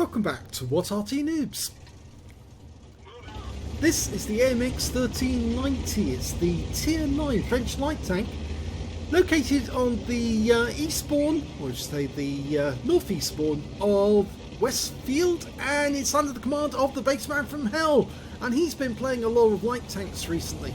Welcome back to What Arty Noobs. This is the AMX 1390. It's the Tier 9 French light tank located on the east spawn, or should I say the northeast spawn of Westfield, and it's under the command of the Bassman from Hell, and he's been playing a lot of light tanks recently.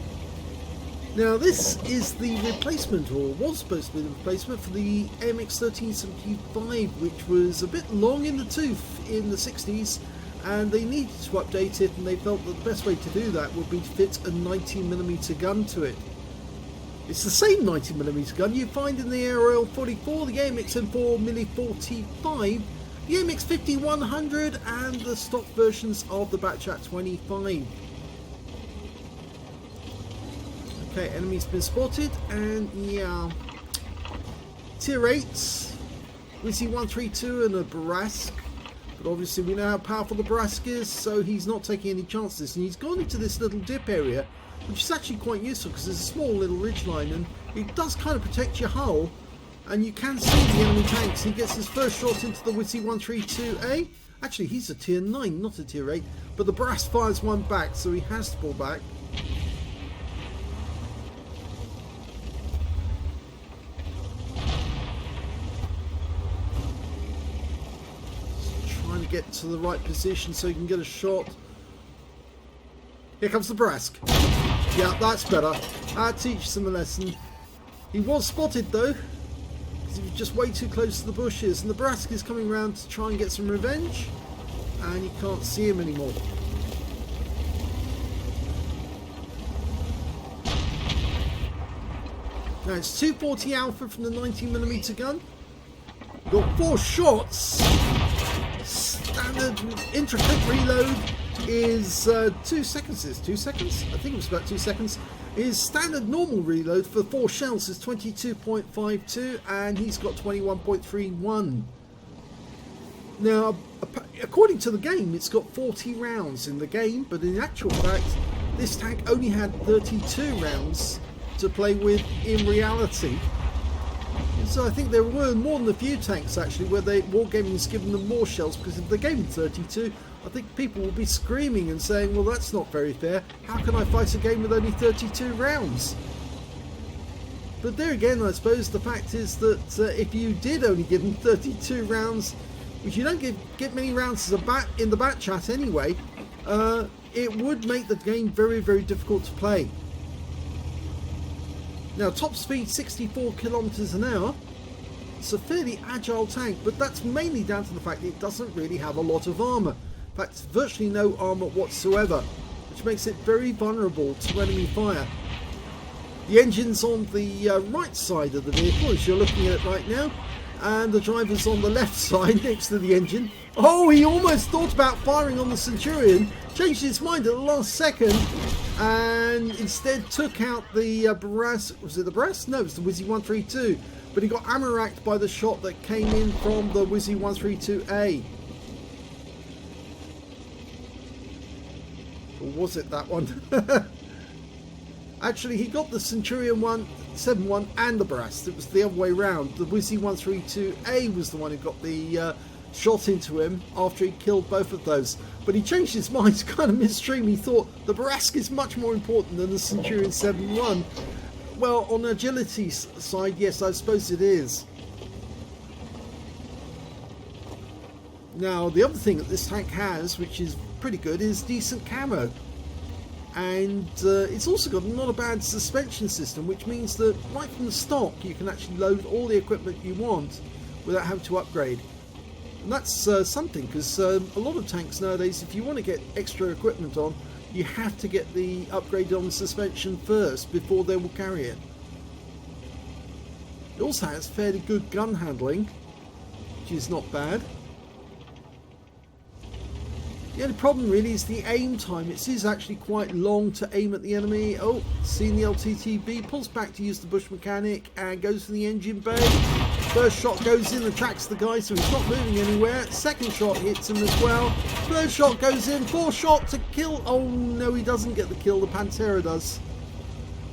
Now this is the replacement, or was supposed to be the replacement, for the AMX 1375, which was a bit long in the tooth in the 60s, and they needed to update it, and they felt that the best way to do that would be to fit a 90mm gun to it. It's the same 90mm gun you find in the ARL 44, the AMX M4 Mini 45, the AMX 5100, and the stock versions of the Batchat 25. Okay, enemy's been spotted, and yeah, Tier 8s, Wizzy 132 and a Barask, but obviously we know how powerful the Barask is, so he's not taking any chances, and he's gone into this little dip area, which is actually quite useful because there's a small little ridgeline, and it does kind of protect your hull, and you can see the enemy tanks. He gets his first shot into the Wizzy 132A. Actually, he's a Tier 9, not a Tier 8, but the Barask fires one back, so he has to pull back. To get to the right position so he can get a shot. Here comes the Barask. Yeah, that's better. That teaches him a lesson. He was spotted though, because he was just way too close to the bushes, and the Barask is coming around to try and get some revenge, and you can't see him anymore. Now it's 240 Alpha from the 90mm gun. We've got 4 shots. Standard intricate reload is 2 seconds. Is 2 seconds? I think it was about 2 seconds. His standard normal reload for 4 shells is 22.52, and he's got 21.31. Now, according to the game, it's got 40 rounds in the game, but in actual fact, this tank only had 32 rounds to play with in reality. So I think there were more than a few tanks actually where Wargaming has given them more shells, because if they gave them 32, I think people will be screaming and saying, well, that's not very fair. How can I fight a game with only 32 rounds? But there again, I suppose the fact is that if you did only give them 32 rounds, which you don't get many rounds as in the Batchat anyway, it would make the game very, very difficult to play. Now, top speed 64 kilometers an hour. It's a fairly agile tank, but that's mainly down to the fact that it doesn't really have a lot of armour. In fact, virtually no armour whatsoever, which makes it very vulnerable to enemy fire. The engine's on the right side of the vehicle, as you're looking at it right now, and the driver's on the left side next to the engine. Oh, he almost thought about firing on the Centurion, changed his mind at the last second, and instead took out the Barask. Was it the Barask? No, it was the Wizzy 132. But he got ammo racked by the shot that came in from the Wizzy 132A. Or was it that one? Actually, he got the Centurion 171 and the Barask. It was the other way round. The Wizzy 132A was the one who got the shot into him after he killed both of those. But he changed his mind to kind of midstream. He thought the Barask is much more important than the Centurion 71. Well, on agility side, yes, I suppose it is. Now, the other thing that this tank has, which is pretty good, is decent camo. And it's also got not a bad suspension system, which means that right from the stock you can actually load all the equipment you want without having to upgrade. And that's something, because a lot of tanks nowadays, if you want to get extra equipment on, you have to get the upgrade on the suspension first before they will carry it. It also has fairly good gun handling, which is not bad. The only problem really is the aim time. It is actually quite long to aim at the enemy. Oh, seeing the LTTB, pulls back to use the bush mechanic and goes for the engine bay. First shot goes in, attracts the guy, so he's not moving anywhere. Second shot hits him as well. Third shot goes in, 4th shot to kill. Oh no, he doesn't get the kill, the Pantera does.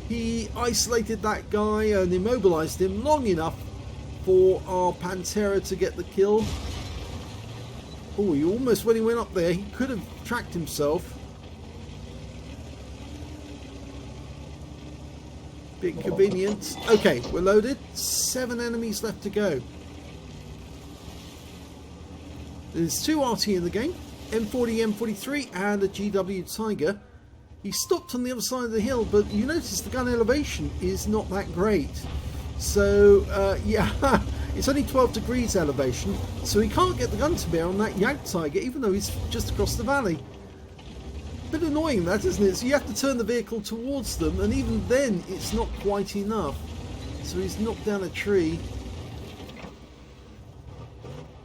He isolated that guy and immobilized him long enough for our Pantera to get the kill. Oh, he almost, when he went up there, he could have tracked himself. Bit inconvenient. Okay, we're loaded. 7 enemies left to go. There's 2 Arty in the game. M40, M43 and a GW Tiger. He stopped on the other side of the hill, but you notice the gun elevation is not that great. So, yeah, it's only 12 degrees elevation, so he can't get the gun to bear on that Jag Tiger, even though he's just across the valley. Bit annoying that, isn't it? So you have to turn the vehicle towards them, and even then it's not quite enough. So he's knocked down a tree.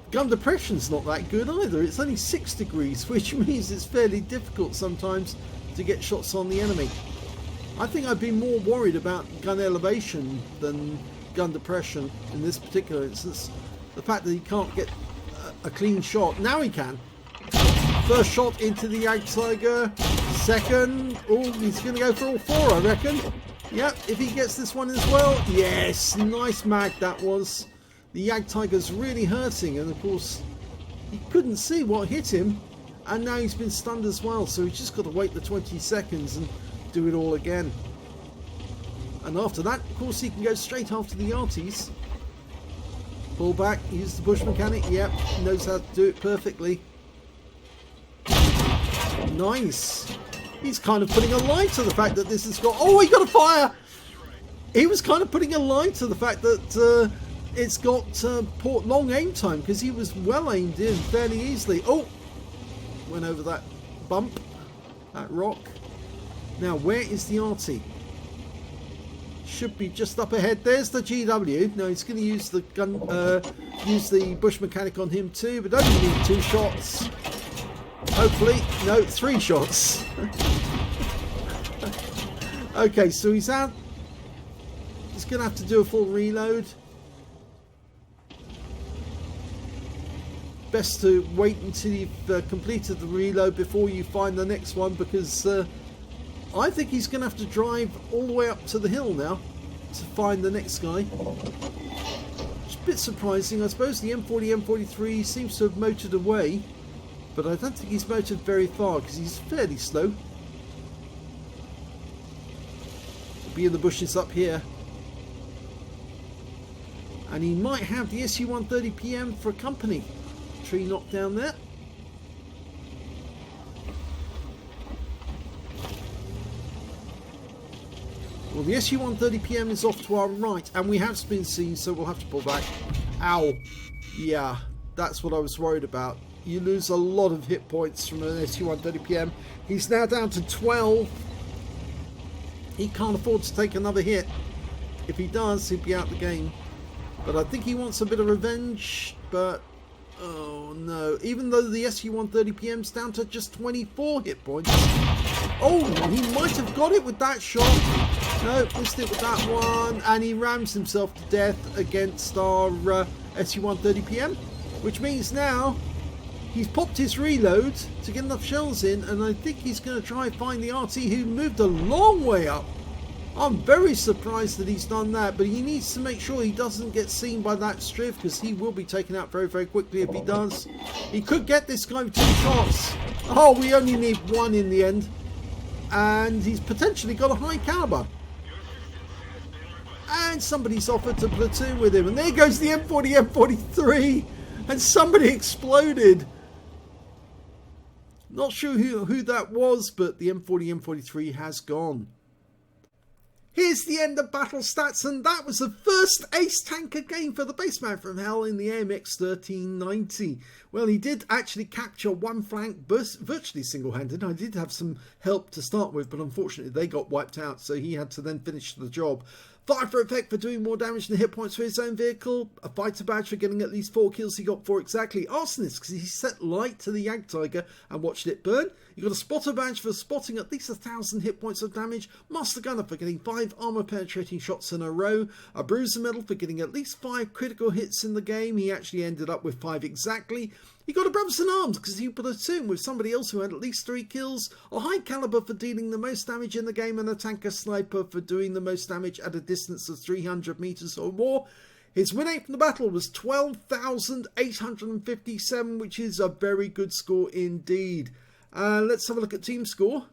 Gun depression's not that good either. It's only 6 degrees, which means it's fairly difficult sometimes to get shots on the enemy. I think I'd be more worried about gun elevation than gun depression in this particular instance. The fact that he can't get a clean shot. Now he can. First shot into the Jag Tiger. Second. Oh, he's going to go for all 4, I reckon. Yep, if he gets this one as well. Yes, nice mag that was. The Jag Tiger's really hurting, and of course he couldn't see what hit him, and now he's been stunned as well, so he's just got to wait the 20 seconds and do it all again. And after that, of course, he can go straight after the Arties. Pull back, use the bush mechanic. Yep, knows how to do it perfectly. Nice. He's kind of putting a lie to the fact that this has got... Oh, he got a fire! He was kind of putting a lie to the fact that it's got long aim time, because he was well aimed in fairly easily. Oh! Went over that bump, that rock. Now, where is the Arty? Should be just up ahead. There's the GW. No, he's going to use the gun, use the bush mechanic on him too, but only need 2 shots. Hopefully, no, 3 shots. Okay, so he's out. He's going to have to do a full reload. Best to wait until you've completed the reload before you find the next one, because I think he's going to have to drive all the way up to the hill now to find the next guy. It's a bit surprising. I suppose the M40, M43 seems to have motored away, but I don't think he's motored very far because he's fairly slow. He'll be in the bushes up here. And he might have the SU-130 PM for company. Tree knocked down there. Well, the SU-130 PM is off to our right, and we have been seen, so we'll have to pull back. Ow. Yeah, that's what I was worried about. You lose a lot of hit points from an SU-130 PM. He's now down to 12. He can't afford to take another hit. If he does, he'll be out the game. But I think he wants a bit of revenge, but... Oh no, even though the SU-130 PM's down to just 24 hit points. Oh, he might have got it with that shot. No, missed it with that one. And he rams himself to death against our SU-130 PM. Which means now he's popped his reload to get enough shells in. And I think he's going to try and find the Arty, who moved a long way up. I'm very surprised that he's done that, but he needs to make sure he doesn't get seen by that Striv, because he will be taken out very, very quickly if he does. He could get this guy with 2 shots. Oh, we only need 1 in the end. And he's potentially got a high caliber. And somebody's offered to platoon with him. And there goes the M40, M43. And somebody exploded. Not sure who that was, but the M40, M43 has gone. Here's the end of battle stats, and that was the first ace tanker game for the Bassman from Hell in the AMX 1390. Well, he did actually capture 1 flank virtually single-handed. I did have some help to start with, but unfortunately they got wiped out, so he had to then finish the job. 5 for effect for doing more damage than hit points for his own vehicle. A fighter badge for getting at least 4 kills. He got 4 exactly. Arsonist, because he set light to the Jag Tiger and watched it burn. You got a spotter badge for spotting at least 1,000 hit points of damage. Master Gunner for getting 5 armor penetrating shots in a row. A Bruiser Medal for getting at least 5 critical hits in the game. He actually ended up with 5 exactly. He got a Brothers in Arms because he platooned with somebody else who had at least 3 kills. A High Caliber for dealing the most damage in the game, and a Tanker Sniper for doing the most damage at a distance of 300 meters or more. His win rate from the battle was 12,857, which is a very good score indeed. Let's have a look at team score.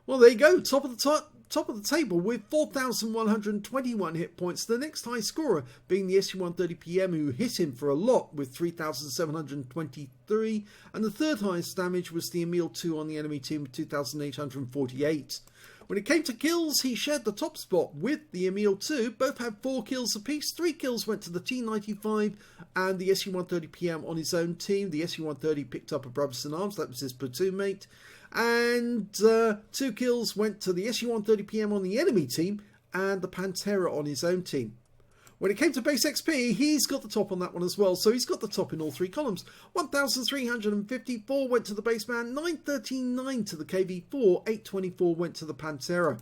Well, there you go, top of the table with 4,121 hit points. The next high scorer being the SU-130PM, who hit him for a lot with 3,723, and the third highest damage was the Emil 2 on the enemy team with 2,848. When it came to kills, he shared the top spot with the Emil 2. Both had 4 kills apiece. 3 kills went to the T95 and the SU-130PM on his own team. The SU-130 picked up a Brothers in Arms, that was his platoon mate. And 2 kills went to the SU-130PM on the enemy team and the Pantera on his own team. When it came to base XP, he's got the top on that one as well. So he's got the top in all 3 columns. 1,354 went to the Bassman, 939 to the KV4, 824 went to the Pantera.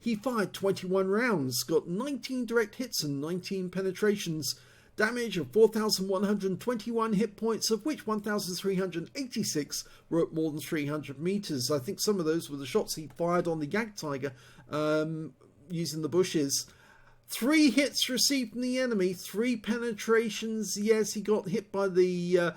He fired 21 rounds, got 19 direct hits and 19 penetrations. Damage of 4,121 hit points, of which 1,386 were at more than 300 meters. I think some of those were the shots he fired on the Jagdtiger using the bushes. 3 hits received from the enemy, 3 penetrations. Yes, he got hit by the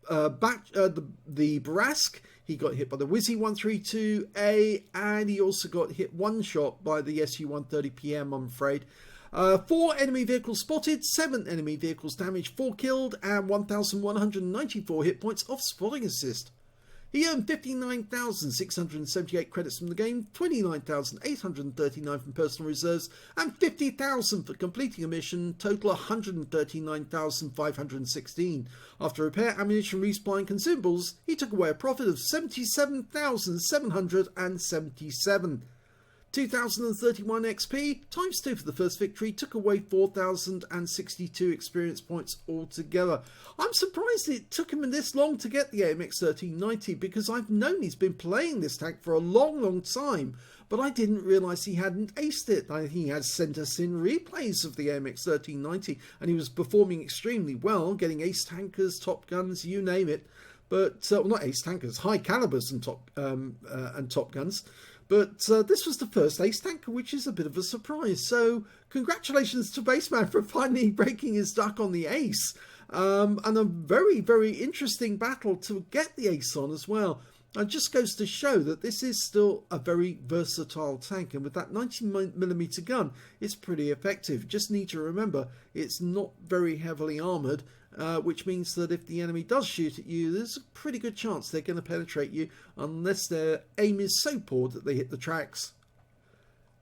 Barask. He got hit by the Wizzy 132A, and he also got hit 1 shot by the SU-130PM, I'm afraid. 4 enemy vehicles spotted, 7 enemy vehicles damaged, 4 killed, and 1,194 hit points of spotting assist. He earned 59,678 credits from the game, 29,839 from personal reserves, and 50,000 for completing a mission, total 139,516. After repair, ammunition, resupply and consumables, he took away a profit of 77,777. 2,031 XP times 2 for the first victory took away 4,062 experience points altogether. I'm surprised it took him this long to get the AMX 1390, because I've known he's been playing this tank for a long time, but I didn't realise he hadn't aced it. He has sent us in replays of the AMX 1390 and he was performing extremely well, getting ace tankers, top guns, you name it. But well, not ace tankers, high calibers and top guns. But this was the first ace tanker, which is a bit of a surprise. So congratulations to Bassman for finally breaking his duck on the ace. And a very, very interesting battle to get the ace on as well. And just goes to show that this is still a very versatile tank. And with that 90mm gun, it's pretty effective. Just need to remember, it's not very heavily armoured. Which means that if the enemy does shoot at you, there's a pretty good chance they're going to penetrate you unless their aim is so poor that they hit the tracks.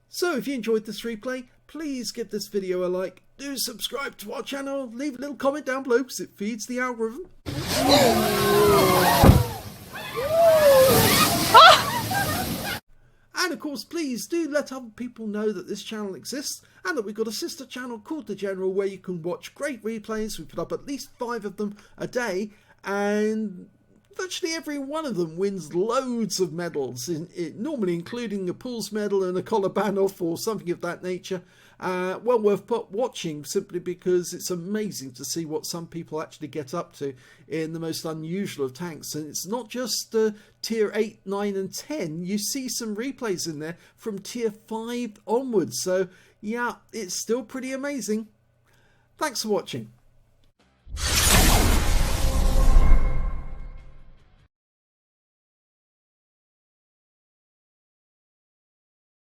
So if you enjoyed this replay, please give this video a like, do subscribe to our channel, leave a little comment down below because it feeds the algorithm. And of course, please do let other people know that this channel exists and that we've got a sister channel called The General where you can watch great replays. We put up at least 5 of them a day, and virtually every one of them wins loads of medals, normally including a Pools medal and a collar banoff or something of that nature. Well worth watching, simply because it's amazing to see what some people actually get up to in the most unusual of tanks. And it's not just tier 8, 9 and 10. You see some replays in there from tier 5 onwards. So yeah, it's still pretty amazing. Thanks for watching.